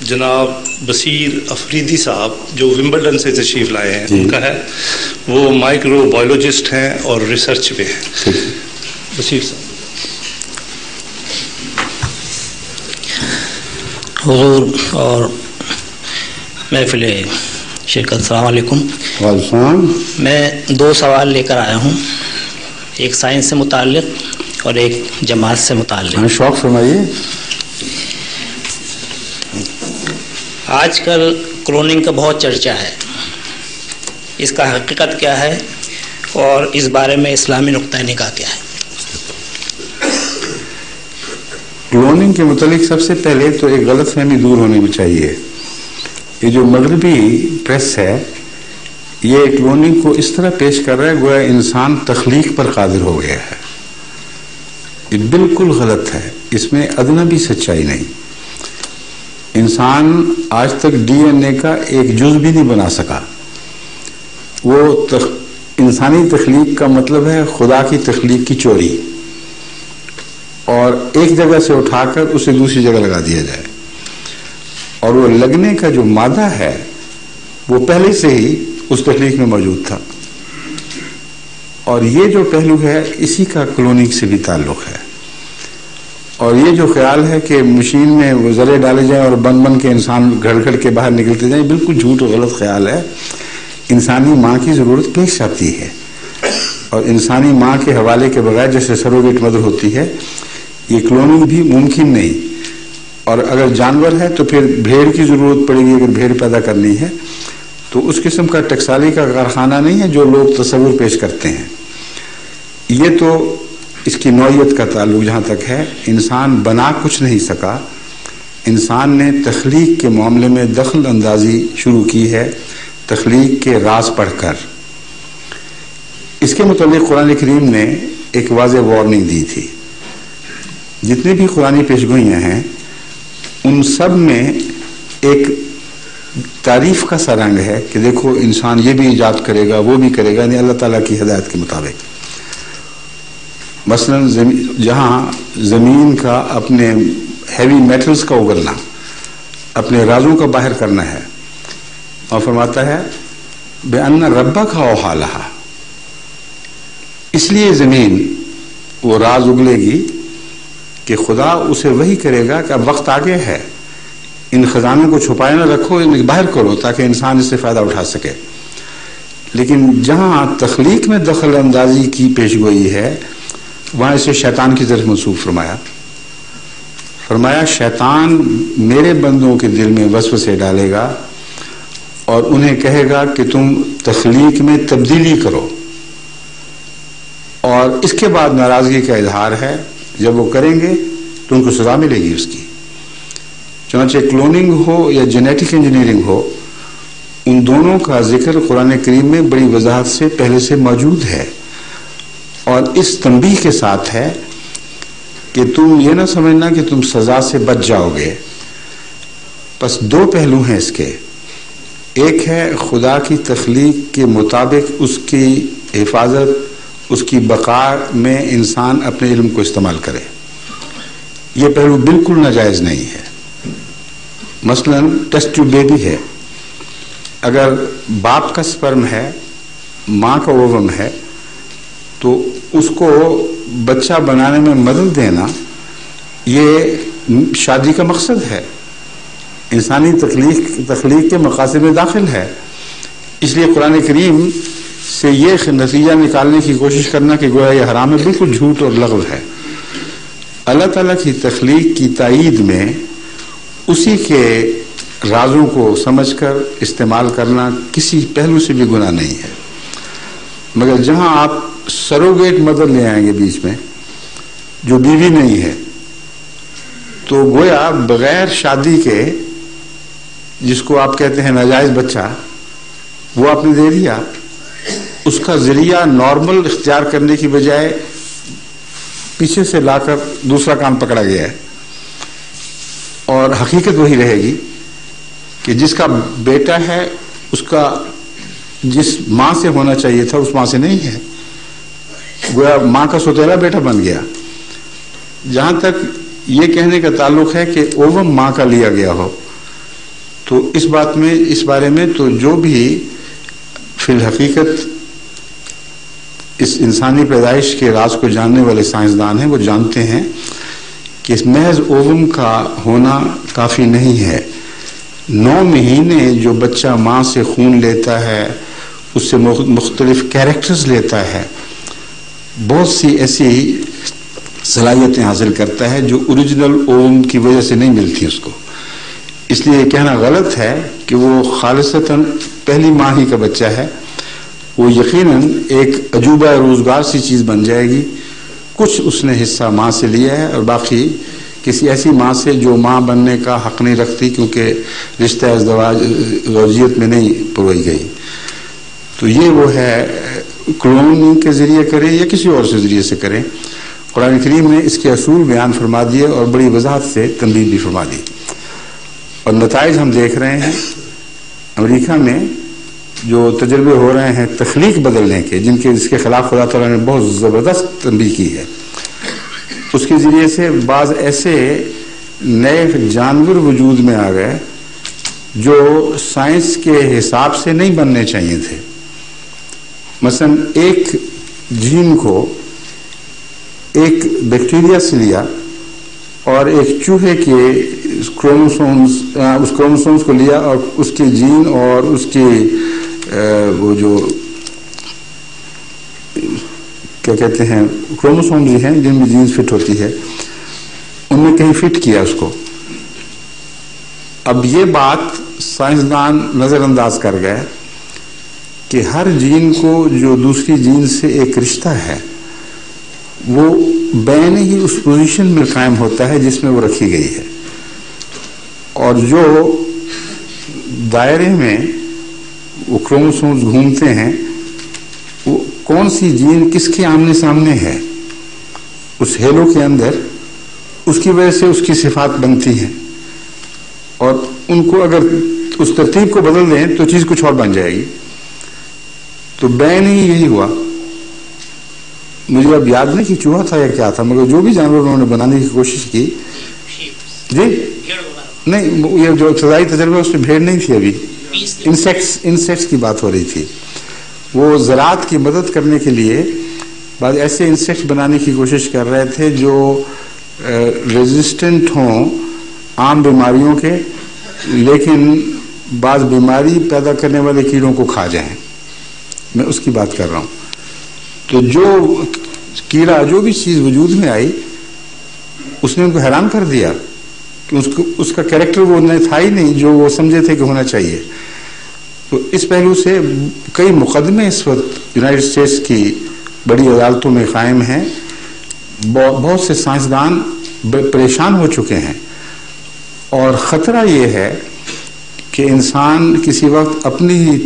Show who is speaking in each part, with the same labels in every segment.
Speaker 1: جناب بصیر افریدی صاحب جو ومبلڈن سے تشریف لائے ہیں ان کا ہے، وہ مائکرو بایولوجسٹ ہیں اور ریسرچ پہ ہیں. بصیر صاحب.
Speaker 2: حضور اور محفل شرکت، السلام علیکم.
Speaker 3: وعلیکم السلام.
Speaker 2: میں 2 سوال لے کر آیا ہوں، ایک سائنس سے متعلق اور ایک جماعت سے متعلق.
Speaker 3: شوق فرمائیے.
Speaker 2: آج کل کلوننگ کا بہت چرچا ہے، اس کا حقیقت کیا ہے اور اس بارے میں اسلامی نقطہ نگاہ کیا ہے؟
Speaker 3: کلوننگ کے متعلق سب سے پہلے تو ایک غلط فہمی دور ہونی چاہیے. یہ جو مغربی پریس ہے یہ کلوننگ کو اس طرح پیش کر رہا ہے گویا انسان تخلیق پر قادر ہو گیا ہے. یہ بالکل غلط ہے، اس میں ادنا بھی سچائی نہیں. انسان آج تک ڈی این اے کا ایک جز بھی نہیں بنا سکا. وہ انسانی تخلیق کا مطلب ہے خدا کی تخلیق کی چوری، اور ایک جگہ سے اٹھا کر اسے دوسری جگہ لگا دیا جائے، اور وہ لگنے کا جو مادہ ہے وہ پہلے سے ہی اس تخلیق میں موجود تھا. اور یہ جو پہلو ہے اسی کا کلوننگ سے بھی تعلق ہے. اور یہ جو خیال ہے کہ مشین میں وہ ذرے ڈالے جائیں اور بن بن کے انسان گھڑ گھڑ کے باہر نکلتے جائیں، بالکل جھوٹ اور غلط خیال ہے. انسانی ماں کی ضرورت پیش آتی ہے، اور انسانی ماں کے حوالے کے بغیر جیسے سروگیٹ مدر ہوتی ہے، یہ کلوننگ بھی ممکن نہیں. اور اگر جانور ہے تو پھر بھیڑ کی ضرورت پڑے گی. اگر بھیڑ پیدا کرنی ہے تو اس قسم کا ٹکسالی کا کارخانہ نہیں ہے جو لوگ تصور پیش کرتے ہیں. یہ تو اس کی نوعیت کا تعلق جہاں تک ہے، انسان بنا کچھ نہیں سکا. انسان نے تخلیق کے معاملے میں دخل اندازی شروع کی ہے، تخلیق کے راز پڑھ کر. اس کے متعلق قرآن کریم نے ایک واضح وارننگ دی تھی. جتنی بھی قرآنی پیشگوئیاں ہیں ان سب میں ایک تعریف کا سا رنگ ہے کہ دیکھو انسان یہ بھی ایجاد کرے گا، وہ بھی کرے گا، یعنی اللہ تعالیٰ کی ہدایت کے مطابق. مثلا جہاں زمین کا اپنے ہیوی میٹلز کا اگلنا، اپنے رازوں کا باہر کرنا ہے، اور فرماتا ہے بِأَنَّ رَبَّكَ أَوْحَىٰ لَهَا، اس لیے زمین وہ راز اگلے گی کہ خدا اسے وہی کرے گا کہ اب وقت آگے ہے، ان خزانوں کو چھپائے نہ رکھو، انہیں باہر کرو تاکہ انسان اس سے فائدہ اٹھا سکے. لیکن جہاں تخلیق میں دخل اندازی کی پیشگوئی ہے وہاں اسے شیطان کی طرف منسوب فرمایا شیطان میرے بندوں کے دل میں وسوسے ڈالے گا اور انہیں کہے گا کہ تم تخلیق میں تبدیلی کرو، اور اس کے بعد ناراضگی کا اظہار ہے جب وہ کریں گے تو ان کو سزا ملے گی اس کی. چنانچہ کلوننگ ہو یا جینیٹک انجینئرنگ ہو، ان دونوں کا ذکر قرآن کریم میں بڑی وضاحت سے پہلے سے موجود ہے، اور اس تنبیہ کے ساتھ ہے کہ تم یہ نہ سمجھنا کہ تم سزا سے بچ جاؤ گے. بس 2 پہلو ہیں اس کے. ایک ہے خدا کی تخلیق کے مطابق اس کی حفاظت، اس کی بقا میں انسان اپنے علم کو استعمال کرے. یہ پہلو بالکل ناجائز نہیں ہے. مثلا ٹیسٹ ٹیوب بیبی ہے، اگر باپ کا سپرم ہے، ماں کا اووم ہے، تو اس کو بچہ بنانے میں مدد دینا یہ شادی کا مقصد ہے، انسانی تخلیق کے مقاصد میں داخل ہے. اس لیے قرآن کریم سے یہ نتیجہ نکالنے کی کوشش کرنا کہ گویا یہ حرام ہے، بالکل جھوٹ اور لغو ہے. اللہ تعالیٰ کی تخلیق کی تائید میں اسی کے رازوں کو سمجھ کر استعمال کرنا کسی پہلو سے بھی گناہ نہیں ہے. مگر جہاں آپ سروگیٹ مدر لے آئیں گے بیچ میں جو بیوی نہیں ہے، تو گویا بغیر شادی کے جس کو آپ کہتے ہیں ناجائز بچہ، وہ آپ نے دے دیا. اس کا ذریعہ نارمل اختیار کرنے کی بجائے پیچھے سے لا کر دوسرا کام پکڑا گیا ہے. اور حقیقت وہی رہے گی کہ جس کا بیٹا ہے اس کا جس ماں سے ہونا چاہیے تھا اس ماں سے نہیں ہے، گویا ماں کا سوتیلا بیٹا بن گیا. جہاں تک یہ کہنے کا تعلق ہے کہ اووم ماں کا لیا گیا ہو، تو اس بارے میں تو جو بھی فی الحقیقت اس انسانی پیدائش کے راز کو جاننے والے سائنسدان ہیں وہ جانتے ہیں کہ اس محض اووم کا ہونا کافی نہیں ہے. 9 مہینے جو بچہ ماں سے خون لیتا ہے اس سے مختلف کیریکٹرز لیتا ہے, بہت سی ایسی صلاحیتیں حاصل کرتا ہے جو اوریجنل اووم کی وجہ سے نہیں ملتی اس کو. اس لیے یہ کہنا غلط ہے کہ وہ خالصتاً پہلی ماں ہی کا بچہ ہے. وہ یقیناً ایک عجوبہ روزگار سی چیز بن جائے گی. کچھ اس نے حصہ ماں سے لیا ہے اور باقی کسی ایسی ماں سے جو ماں بننے کا حق نہیں رکھتی کیونکہ رشتہ ازدواج زوجیت میں نہیں پروئی گئی. تو یہ وہ ہے کلوننگ کے ذریعے کریں یا کسی اور سے ذریعے سے کریں. قرآن کریم نے اس کے اصول بیان فرما دیے اور بڑی وضاحت سے تنبیہ بھی فرما دی, اور نتائج ہم دیکھ رہے ہیں. امریکہ میں جو تجربے ہو رہے ہیں تخلیق بدلنے کے, جس کے خلاف خدا تعالیٰ نے بہت زبردست تنبیہ کی ہے, اس کے ذریعے سے بعض ایسے نئے جانور وجود میں آ گئے جو سائنس کے حساب سے نہیں بننے چاہیے تھے. مثلا ایک جین کو ایک بیکٹیریا سے لیا اور ایک چوہے کے کروموسومز کو لیا اور اس کے جین اور اس کے وہ جو کیا کہتے ہیں کروموسومز ہیں جن میں جینز فٹ ہوتی ہے, ان میں کہیں فٹ کیا اس کو. اب یہ بات سائنسدان نظر انداز کر گئے کہ ہر جین کو جو دوسری جین سے ایک رشتہ ہے وہ بین ہی اس پوزیشن میں قائم ہوتا ہے جس میں وہ رکھی گئی ہے, اور جو دائرے میں وہ کروموسومز گھومتے ہیں وہ کون سی جین کس کے آمنے سامنے ہے اس ہیلو کے اندر, اس کی وجہ سے اس کی صفات بنتی ہیں. اور ان کو اگر اس ترتیب کو بدل دیں تو چیز کچھ اور بن جائے گی. تو بین ہی یہی ہوا. مجھے اب یاد نہیں کہ چوہا تھا یا کیا تھا, مگر جو بھی جانور انہوں نے بنانے کی کوشش کی, جی نہیں یہ جو ابتدائی تجربہ اس میں بھیڑ نہیں تھی, ابھی انسیکٹس کی بات ہو رہی تھی. وہ زراعت کی مدد کرنے کے لیے بعض ایسے انسیکٹس بنانے کی کوشش کر رہے تھے جو ریزسٹنٹ ہوں عام بیماریوں کے, لیکن بعض بیماری پیدا کرنے والے کیڑوں کو کھا جائیں. میں اس کی بات کر رہا ہوں. تو جو کیڑا جو بھی چیز وجود میں آئی اس نے ان کو حیران کر دیا کہ اس کا کیریکٹر وہ تھا ہی نہیں جو وہ سمجھے تھے کہ ہونا چاہیے. تو اس پہلو سے کئی مقدمے اس وقت یونائٹڈ اسٹیٹس کی بڑی عدالتوں میں قائم ہیں. بہت سے سائنسدان پریشان ہو چکے ہیں, اور خطرہ یہ ہے کہ انسان کسی وقت اپنی ہی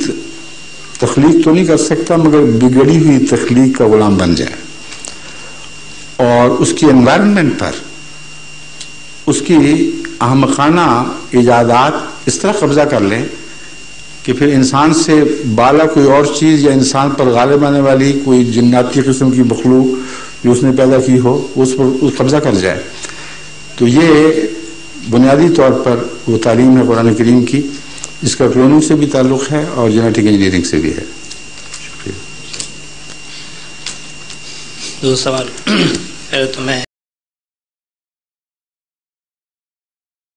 Speaker 3: تخلیق تو نہیں کر سکتا مگر بگڑی ہوئی تخلیق کا غلام بن جائے, اور اس کی انوائرمنٹ پر اس کی احمقانہ ایجادات اس طرح قبضہ کر لیں کہ پھر انسان سے بالا کوئی اور چیز یا انسان پر غالب آنے والی کوئی جناتی قسم کی مخلوق جو اس نے پیدا کی ہو اس پر قبضہ کر جائے. تو یہ بنیادی طور پر وہ تعلیم ہے قرآن کریم کی, جس کا کلوننگ سے بھی تعلق ہے اور جینیٹک انجینئرنگ سے بھی ہے. شکریہ.
Speaker 2: دو سوال. پہلے تو میں